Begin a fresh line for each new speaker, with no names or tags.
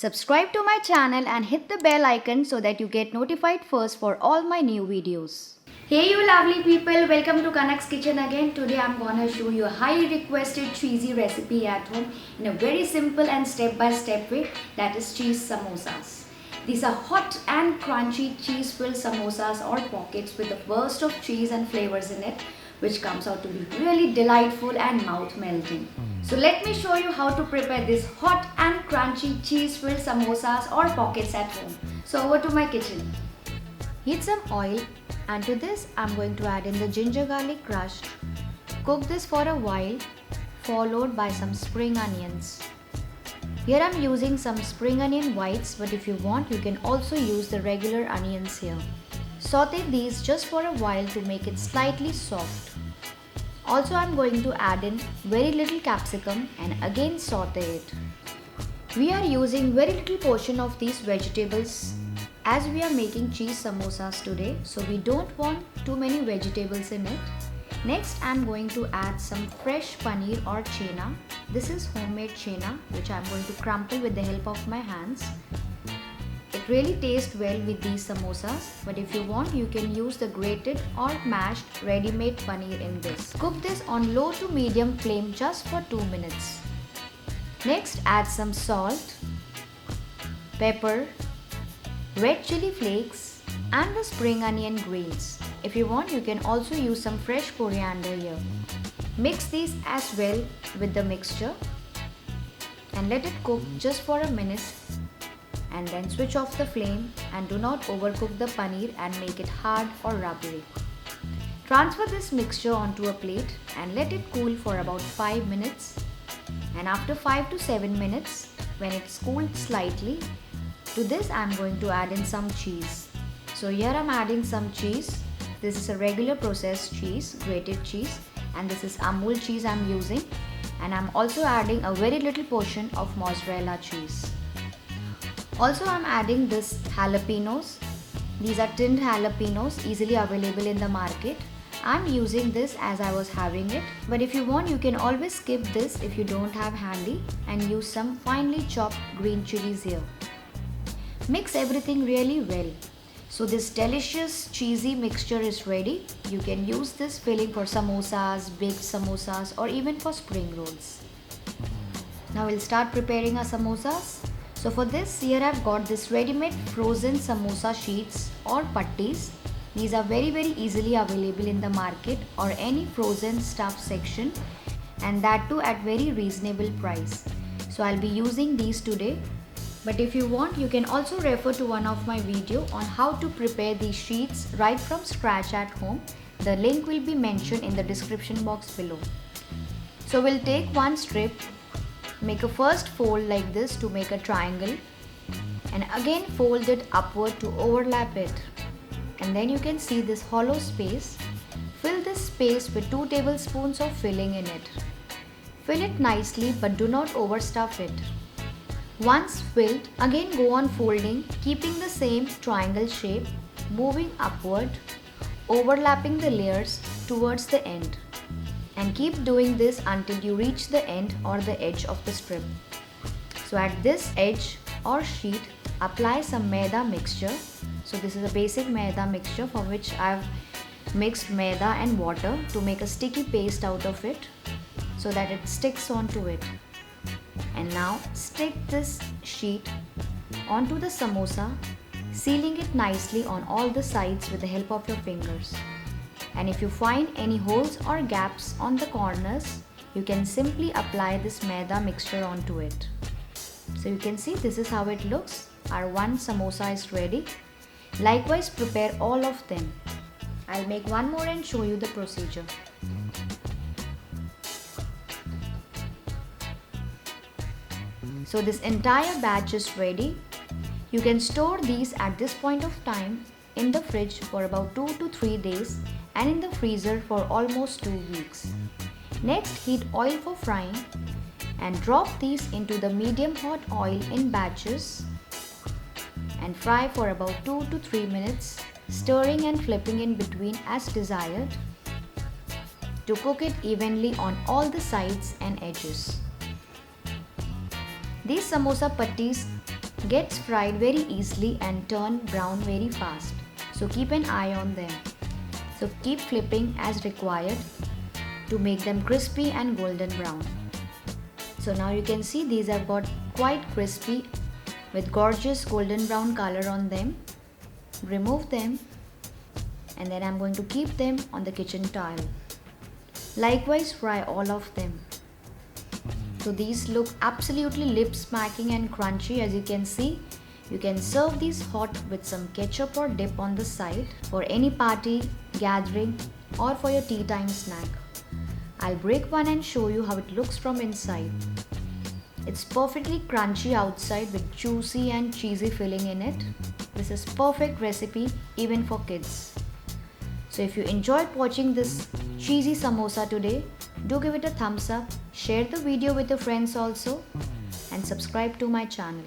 Subscribe to my channel and hit the bell icon so that you get notified first for all my new videos. Hey you lovely people, welcome to Kanak's kitchen again. Today I'm gonna show you a highly requested cheesy recipe at home in a very simple and step-by-step way, that is cheese samosas. These are hot and crunchy cheese-filled samosas or pockets with a burst of cheese and flavors in it, which comes out to be really delightful and mouth-melting. So let me show you how to prepare these hot and crunchy cheese-filled samosas or pockets at home. So over to my kitchen. Heat some oil, and to this I'm going to add in the ginger garlic crushed. Cook this for a while, followed by some spring onions. Here I'm using some spring onion whites, but if you want you can also use the regular onions here. Saute these just for a while to make it slightly soft. Also I'm going to add in very little capsicum and again saute it. We are using very little portion of these vegetables as we are making cheese samosas today, so we don't want too many vegetables in it. Next I'm going to add some fresh paneer or chenna. This is homemade chenna which I'm going to crumple with the help of my hands. It really tastes well with these samosas, but if you want you can use the grated or mashed ready-made paneer in this. Cook this on low to medium flame just for 2 minutes. Next add some salt, pepper, red chili flakes and the spring onion grains. If you want you can also use some fresh coriander here. Mix these as well with the mixture and let it cook just for a minute, and then switch off the flame and do not overcook the paneer and make it hard or rubbery. Transfer this mixture onto a plate and let it cool for about 5 minutes, and after 5 to 7 minutes, when it's cooled slightly, to this I'm going to add in some cheese. So here I'm adding some cheese. This is a regular processed cheese, grated cheese, and this is Amul cheese I'm using, and I'm also adding a very little portion of mozzarella cheese. Also I'm adding this jalapenos. These are tinned jalapenos easily available in the market. I'm using this as I was having it, but if you want you can always skip this if you don't have handy and use some finely chopped green chillies here. Mix everything really well. So this delicious cheesy mixture is ready. You can use this filling for samosas, baked samosas or even for spring rolls. Now we'll start preparing our samosas. So for this, here I've got this ready-made frozen samosa sheets or patties. These are very easily available in the market or any frozen stuff section, and that too at very reasonable price. So I'll be using these today. But if you want you can also refer to one of my video on how to prepare these sheets right from scratch at home. The link will be mentioned in the description box below. So we'll take one strip, make a first fold like this to make a triangle, and again fold it upward to overlap it, and then you can see this hollow space. Fill this space with 2 tablespoons of filling in it. Fill it nicely but do not overstuff it. Once filled, again go on folding, keeping the same triangle shape, moving upward, overlapping the layers towards the end. And keep doing this until you reach the end or the edge of the strip. So at this edge or sheet, apply some maida mixture. So this is a basic maida mixture for which I've mixed maida and water to make a sticky paste out of it so that it sticks onto it. And now stick this sheet onto the samosa, sealing it nicely on all the sides with the help of your fingers. And if you find any holes or gaps on the corners, you can simply apply this maida mixture onto it. So you can see this is how it looks. Our one samosa is ready. Likewise prepare all of them. I'll make one more and show you the procedure. So this entire batch is ready. You can store these at this point of time in the fridge for about 2 to 3 days and in the freezer for almost 2 weeks. Next, heat oil for frying and drop these into the medium hot oil in batches and fry for about 2 to 3 minutes, stirring and flipping in between as desired to cook it evenly on all the sides and edges. These samosa patties gets fried very easily and turn brown very fast. So keep an eye on them. So keep flipping as required to make them crispy and golden brown. So now you can see these have got quite crispy with gorgeous golden brown color on them. Remove them and then I'm going to keep them on the kitchen tile. Likewise fry all of them. So these look absolutely lip smacking and crunchy as you can see. You can serve these hot with some ketchup or dip on the side for any party, gathering or for your tea time snack. I'll break one and show you how it looks from inside. It's perfectly crunchy outside with juicy and cheesy filling in it. This is perfect recipe even for kids. So if you enjoyed watching this cheesy samosa today, do give it a thumbs up, share the video with your friends also and subscribe to my channel.